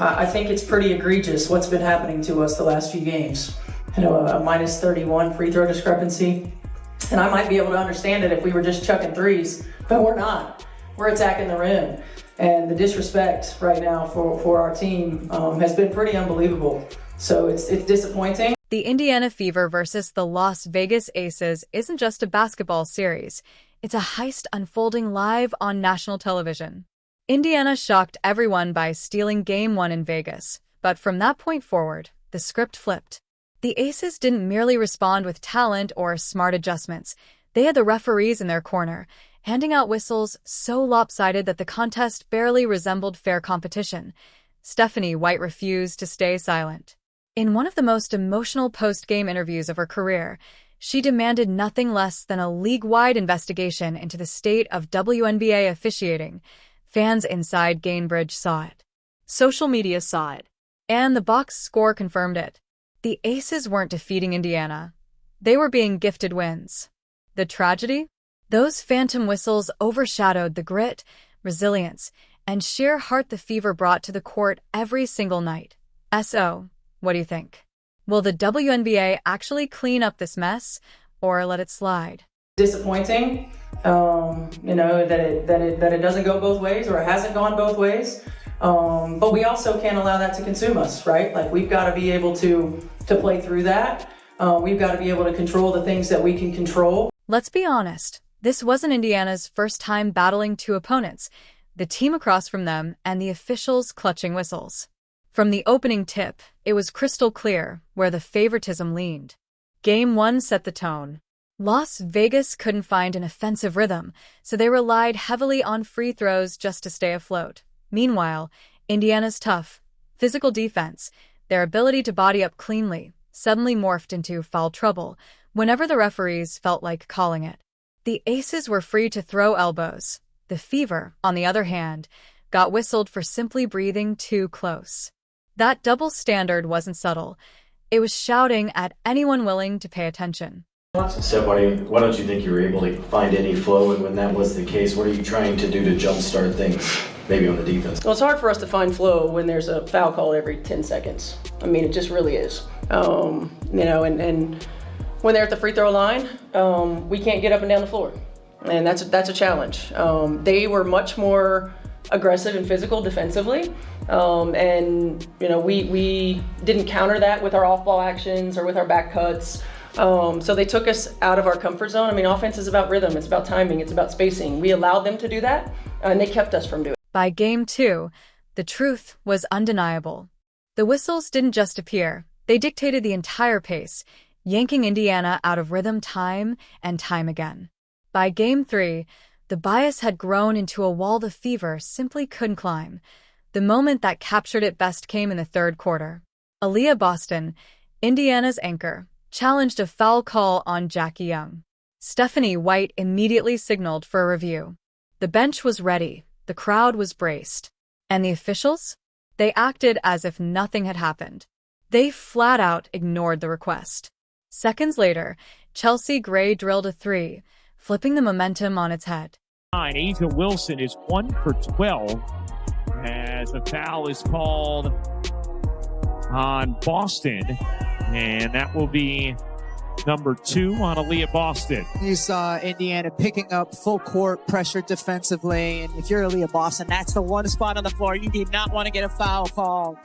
I think it's pretty egregious what's been happening to us the last few games. You know, a minus 31 free throw discrepancy. And I might be able to understand it if we were just chucking threes, but we're not. We're attacking the rim. And the disrespect right now for our team has been pretty unbelievable. So it's disappointing. The Indiana Fever versus the Las Vegas Aces isn't just a basketball series. It's a heist unfolding live on national television. Indiana shocked everyone by stealing Game 1 in Vegas. But from that point forward, the script flipped. The Aces didn't merely respond with talent or smart adjustments. They had the referees in their corner, handing out whistles so lopsided that the contest barely resembled fair competition. Stephanie White refused to stay silent. In one of the most emotional post-game interviews of her career, she demanded nothing less than a league-wide investigation into the state of WNBA officiating. Fans inside Gainbridge saw it. Social media saw it. And the box score confirmed it. The Aces weren't defeating Indiana. They were being gifted wins. The tragedy? Those phantom whistles overshadowed the grit, resilience, and sheer heart the Fever brought to the court every single night. So, what do you think? Will the WNBA actually clean up this mess, or let it slide? Disappointing, you know, that it doesn't go both ways, or it hasn't gone both ways. But we also can't allow that to consume us, right? Like, we've got to be able to play through that. We've got to be able to control the things that we can control. Let's be honest. This wasn't Indiana's first time battling two opponents, the team across from them and the officials clutching whistles. From the opening tip, it was crystal clear where the favoritism leaned. Game 1 set the tone. Las Vegas couldn't find an offensive rhythm, so they relied heavily on free throws just to stay afloat. Meanwhile, Indiana's tough, physical defense, their ability to body up cleanly, suddenly morphed into foul trouble whenever the referees felt like calling it. The Aces were free to throw elbows. The Fever, on the other hand, got whistled for simply breathing too close. That double standard wasn't subtle. It was shouting at anyone willing to pay attention. Steph, why don't you think you were able to find any flow? And when that was the case, what are you trying to do to jumpstart things, maybe on the defense? Well, it's hard for us to find flow when there's a foul call every 10 seconds. I mean, it just really is. You know, and when they're at the free throw line, we can't get up and down the floor. And that's a challenge. They were much more aggressive and physical defensively. And, you know, we didn't counter that with our off-ball actions or with our back cuts. So they took us out of our comfort zone. I mean, offense is about rhythm, it's about timing, it's about spacing. We allowed them to do that, and they kept us from doing it. By Game 2, the truth was undeniable. The whistles didn't just appear, they dictated the entire pace, yanking Indiana out of rhythm time and time again. By Game 3, the bias had grown into a wall the Fever simply couldn't climb. The moment that captured it best came in the third quarter. Aaliyah Boston, Indiana's anchor, challenged a foul call on Jackie Young. Stephanie White immediately signaled for a review. The bench was ready, the crowd was braced. And the officials? They acted as if nothing had happened. They flat out ignored the request. Seconds later, Chelsea Gray drilled a three, flipping the momentum on its head. A'ja Wilson is 1 for 12 as a foul is called on Boston, and that will be number 2 on Aaliyah Boston. You saw Indiana picking up full court pressure defensively, and if you're Aaliyah Boston, that's the one spot on the floor you do not want to get a foul called.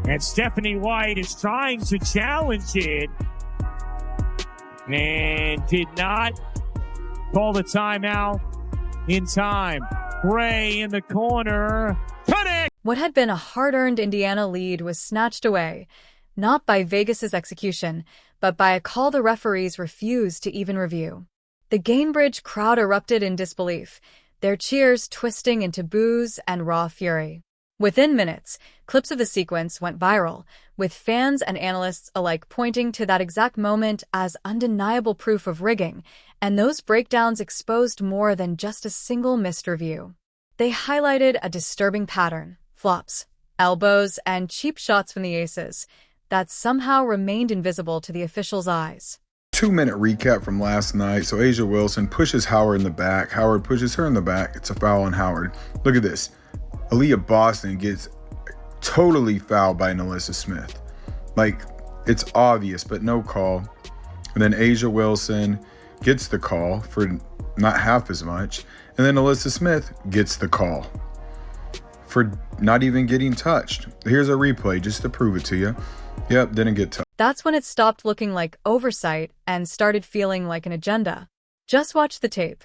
And Stephanie White is trying to challenge it and did not call the timeout in time. Gray in the corner. Cut it! What had been a hard-earned Indiana lead was snatched away, not by Vegas's execution, but by a call the referees refused to even review. The Gainbridge crowd erupted in disbelief, their cheers twisting into boos and raw fury. Within minutes, clips of the sequence went viral, with fans and analysts alike pointing to that exact moment as undeniable proof of rigging, and those breakdowns exposed more than just a single missed review. They highlighted a disturbing pattern, flops, elbows, and cheap shots from the Aces, that somehow remained invisible to the officials' eyes. 2-minute recap from last night. So A'ja Wilson pushes Howard in the back. Howard pushes her in the back. It's a foul on Howard. Look at this. Aaliyah Boston gets totally fouled by Alyssa Smith. Like, it's obvious, but no call. And then Asia Wilson gets the call for not half as much. And then Alyssa Smith gets the call for not even getting touched. Here's a replay just to prove it to you. Yep, didn't get touched. That's when it stopped looking like oversight and started feeling like an agenda. Just watch the tape.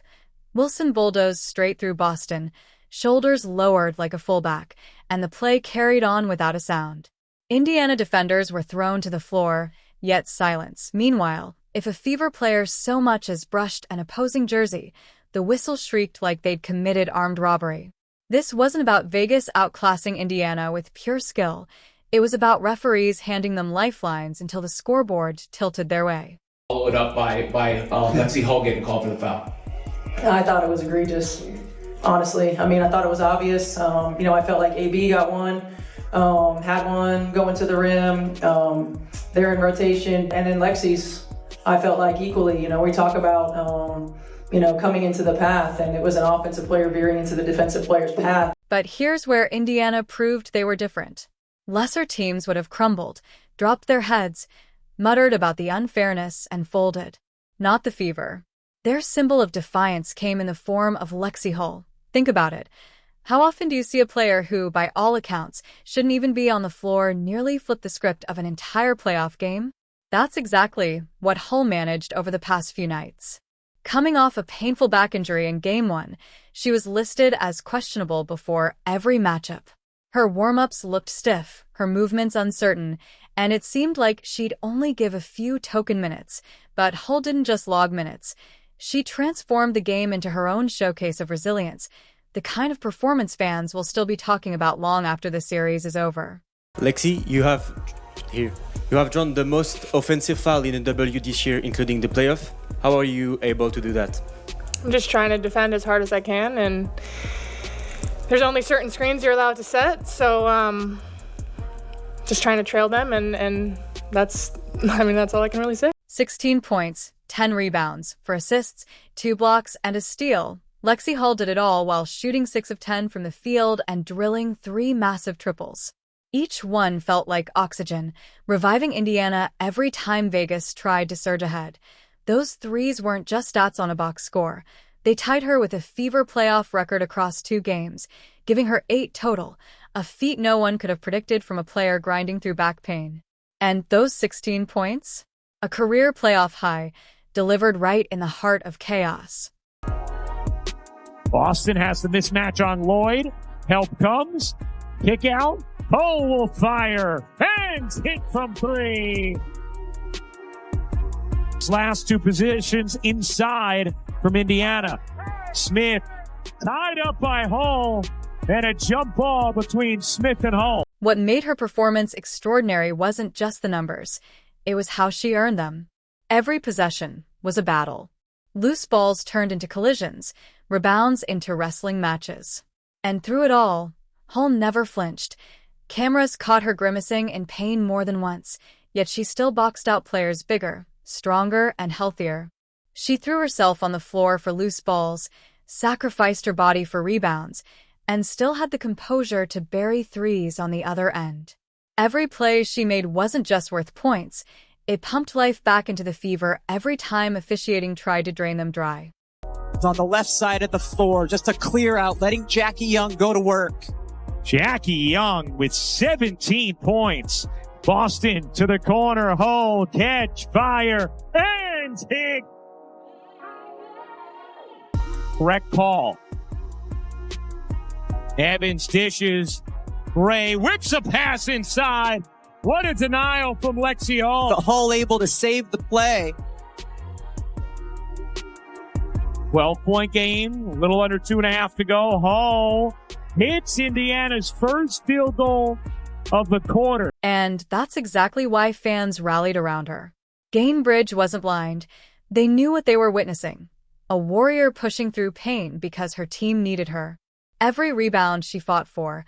Wilson bulldozed straight through Boston, shoulders lowered like a fullback, and the play carried on without a sound. Indiana defenders were thrown to the floor, yet silence. Meanwhile, if a Fever player so much as brushed an opposing jersey, the whistle shrieked like they'd committed armed robbery. This wasn't about Vegas outclassing Indiana with pure skill. It was about referees handing them lifelines until the scoreboard tilted their way. Followed up by Lexie Hull getting called for the foul. I thought it was egregious, honestly. I mean, I thought it was obvious. I felt like AB got one, had one going to the rim. They're in rotation. And then Lexie's, I felt like equally, we talk about, coming into the path, and it was an offensive player veering into the defensive player's path. But here's where Indiana proved they were different. Lesser teams would have crumbled, dropped their heads, muttered about the unfairness, and folded. Not the Fever. Their symbol of defiance came in the form of Lexie Hull. Think about it. How often do you see a player who, by all accounts, shouldn't even be on the floor nearly flip the script of an entire playoff game? That's exactly what Hull managed over the past few nights. Coming off a painful back injury in Game 1, she was listed as questionable before every matchup. Her warm-ups looked stiff, her movements uncertain, and it seemed like she'd only give a few token minutes. But Hull didn't just log minutes. She transformed the game into her own showcase of resilience, the kind of performance fans will still be talking about long after the series is over. Lexie, you have drawn the most offensive foul in the W this year, including the playoff. How are you able to do that? I'm just trying to defend as hard as I can, and there's only certain screens you're allowed to set, so just trying to trail them, and that's all I can really say. 16 points, 10 rebounds, 4 assists, 2 blocks, and a steal. Lexie Hull did it all while shooting 6 of 10 from the field and drilling 3 massive triples. Each one felt like oxygen, reviving Indiana every time Vegas tried to surge ahead. Those threes weren't just stats on a box score. They tied her with a Fever playoff record across 2 games, giving her 8 total, a feat no one could have predicted from a player grinding through back pain. And those 16 points? A career playoff high, delivered right in the heart of chaos. Boston has the mismatch on Lloyd. Help comes. Kick out. Hull will fire. And hit from 3. Last 2 positions inside from Indiana. Smith tied up by Hull, and a jump ball between Smith and Hull. What made her performance extraordinary wasn't just the numbers. It was how she earned them. Every possession was a battle. Loose balls turned into collisions, rebounds into wrestling matches. And through it all, Hull never flinched. Cameras caught her grimacing in pain more than once, yet she still boxed out players bigger, stronger, and healthier. She threw herself on the floor for loose balls, sacrificed her body for rebounds, and still had the composure to bury threes on the other end. Every play she made wasn't just worth points. It pumped life back into the Fever every time officiating tried to drain them dry. On the left side of the floor, just a clear out, letting Jackie Young go to work. Jackie Young with 17 points. Boston to the corner. Hull, catch, fire, and hit. Correct call. Evans dishes. Ray whips a pass inside. What a denial from Lexie Hull. The Hull able to save the play. 12-point game, a little under 2.5 to go. Hull hits Indiana's first field goal of the quarter. And that's exactly why fans rallied around her. Gainbridge wasn't blind. They knew what they were witnessing. A warrior pushing through pain because her team needed her. Every rebound she fought for,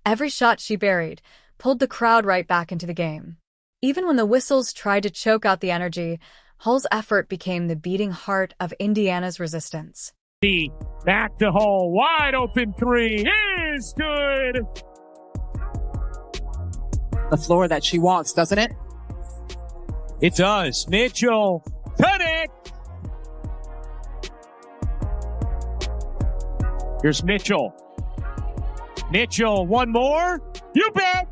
every shot she buried, pulled the crowd right back into the game. Even when the whistles tried to choke out the energy, Hull's effort became the beating heart of Indiana's resistance. Back to Hull, wide open 3 is good. the floor that she wants, doesn't it? It does. Mitchell, connect. Here's Mitchell. Mitchell, one more. You bet.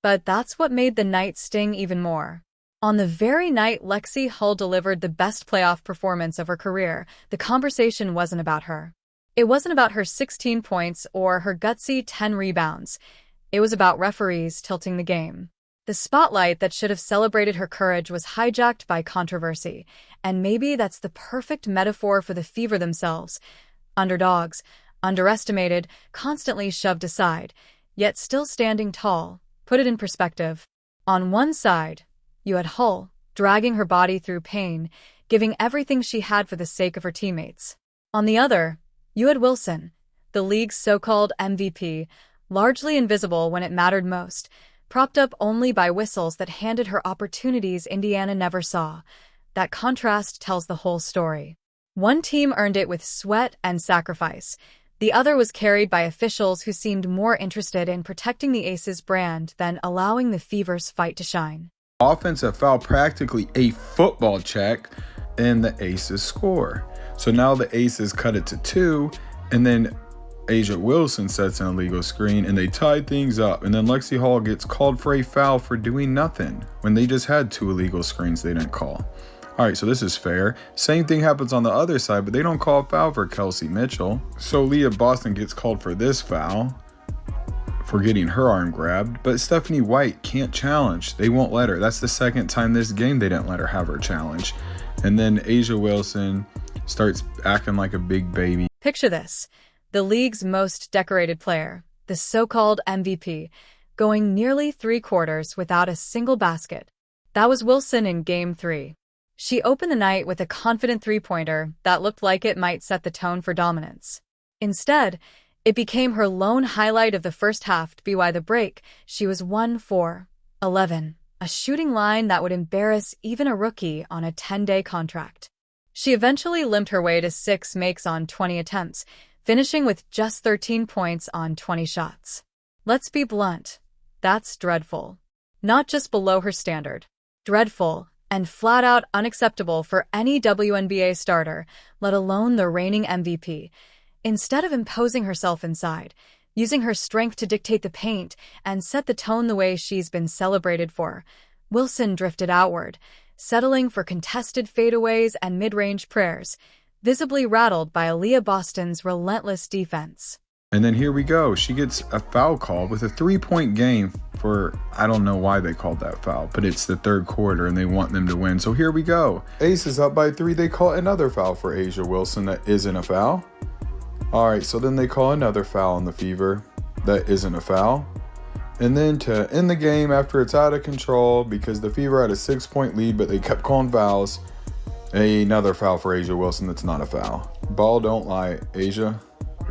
But that's what made the night sting even more. On the very night Lexie Hull delivered the best playoff performance of her career, the conversation wasn't about her. It wasn't about her 16 points or her gutsy 10 rebounds. It was about referees tilting the game. The spotlight that should have celebrated her courage was hijacked by controversy, and maybe that's the perfect metaphor for the Fever themselves. Underdogs, underestimated, constantly shoved aside, yet still standing tall. Put it in perspective. On one side, you had Hull, dragging her body through pain, giving everything she had for the sake of her teammates. On the other, you had Wilson, the league's so-called MVP, largely invisible when it mattered most, propped up only by whistles that handed her opportunities Indiana never saw. That contrast tells the whole story. One team earned it with sweat and sacrifice. The other was carried by officials who seemed more interested in protecting the Aces brand than allowing the Fever's fight to shine. Offensive foul, practically a football check, and the Aces score. So now the Aces cut it to 2, and then Aaliyah Wilson sets an illegal screen, and they tied things up. And then Lexie Hull gets called for a foul for doing nothing when they just had 2 illegal screens they didn't call. All right, so this is fair. Same thing happens on the other side, but they don't call a foul for Kelsey Mitchell. So Aaliyah Boston gets called for this foul for getting her arm grabbed, but Stephanie White can't challenge. They won't let her. That's the second time this game they didn't let her have her challenge. And then Aaliyah Wilson starts acting like a big baby. Picture this. The league's most decorated player, the so-called MVP, going nearly 3 quarters without a single basket. That was Wilson in Game 3. She opened the night with a confident three-pointer that looked like it might set the tone for dominance. Instead, it became her lone highlight of the first half. By the break, she was 1 for 11, a shooting line that would embarrass even a rookie on a 10-day contract. She eventually limped her way to 6 makes on 20 attempts, finishing with just 13 points on 20 shots. Let's be blunt. That's dreadful. Not just below her standard. Dreadful and flat-out unacceptable for any WNBA starter, let alone the reigning MVP. Instead of imposing herself inside, using her strength to dictate the paint and set the tone the way she's been celebrated for, Wilson drifted outward, settling for contested fadeaways and mid-range prayers, visibly rattled by Aaliyah Boston's relentless defense. And then here we go. She gets a foul call with a 3-point game for, I don't know why they called that foul, but it's the third quarter and they want them to win. So here we go. Ace is up by 3. They call another foul for Aaliyah Wilson that isn't a foul. All right, so then they call another foul on the Fever that isn't a foul. And then to end the game after it's out of control because the Fever had a 6-point lead, but they kept calling fouls, another foul for Aaliyah Wilson that's not a foul. Ball don't lie, Aaliyah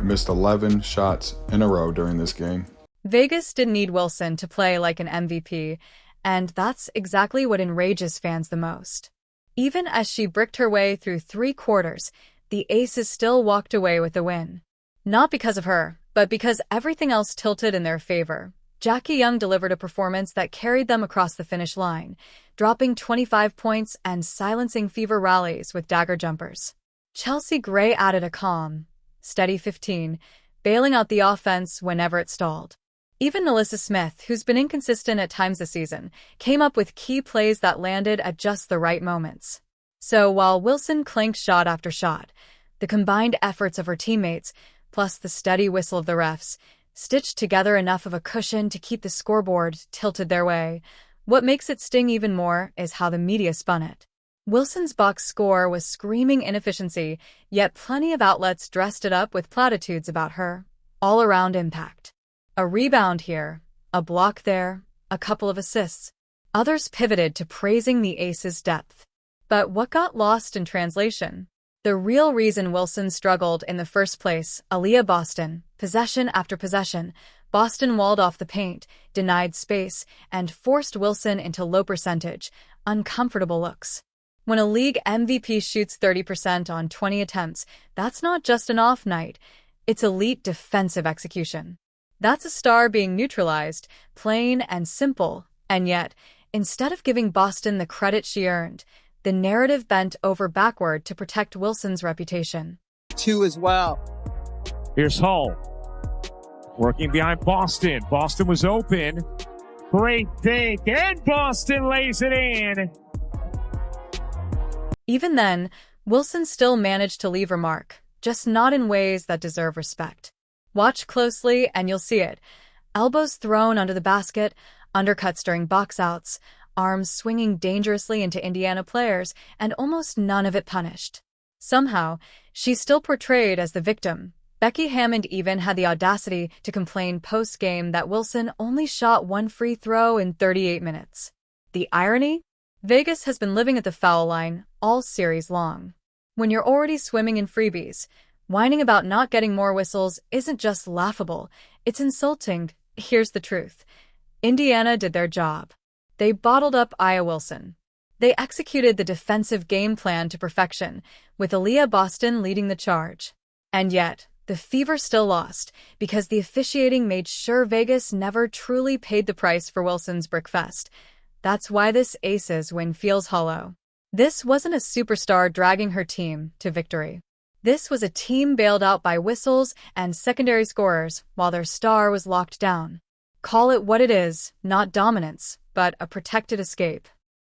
missed 11 shots in a row during this game. Vegas didn't need Wilson to play like an MVP, and that's exactly what enrages fans the most. Even as she bricked her way through 3 quarters, the Aces still walked away with the win. Not because of her, but because everything else tilted in their favor. Jackie Young delivered a performance that carried them across the finish line, dropping 25 points and silencing Fever rallies with dagger jumpers. Chelsea Gray added a calm, steady 15, bailing out the offense whenever it stalled. Even Alyssa Smith, who's been inconsistent at times this season, came up with key plays that landed at just the right moments. So while Wilson clanked shot after shot, the combined efforts of her teammates, plus the steady whistle of the refs, stitched together enough of a cushion to keep the scoreboard tilted their way. What makes it sting even more is how the media spun it. Wilson's box score was screaming inefficiency, yet plenty of outlets dressed it up with platitudes about her all-around impact. A rebound here, a block there, a couple of assists. Others pivoted to praising the Aces' depth. But what got lost in translation? The real reason Wilson struggled in the first place, Aaliyah Boston, possession after possession, Boston walled off the paint, denied space, and forced Wilson into low percentage, uncomfortable looks. When a league MVP shoots 30% on 20 attempts, that's not just an off night, it's elite defensive execution. That's a star being neutralized, plain and simple. And yet, instead of giving Boston the credit she earned, the narrative bent over backward to protect Wilson's reputation. 2 as well. Here's Hull. Working behind Boston. Boston was open. Great fake, and Boston lays it in. Even then, Wilson still managed to leave her mark, just not in ways that deserve respect. Watch closely and you'll see it. Elbows thrown under the basket, undercuts during box outs, arms swinging dangerously into Indiana players, and almost none of it punished. Somehow, she's still portrayed as the victim. Becky Hammond even had the audacity to complain post-game that Wilson only shot 1 free throw in 38 minutes. The irony? Vegas has been living at the foul line all series long. When you're already swimming in freebies, whining about not getting more whistles isn't just laughable, it's insulting. Here's the truth. Indiana did their job. They bottled up Aaliyah Wilson. They executed the defensive game plan to perfection, with Aaliyah Boston leading the charge. And yet, the Fever still lost, because the officiating made sure Vegas never truly paid the price for Wilson's brickfest. That's why this Aces win feels hollow. This wasn't a superstar dragging her team to victory. This was a team bailed out by whistles and secondary scorers while their star was locked down. Call it what it is, not dominance, but a protected escape.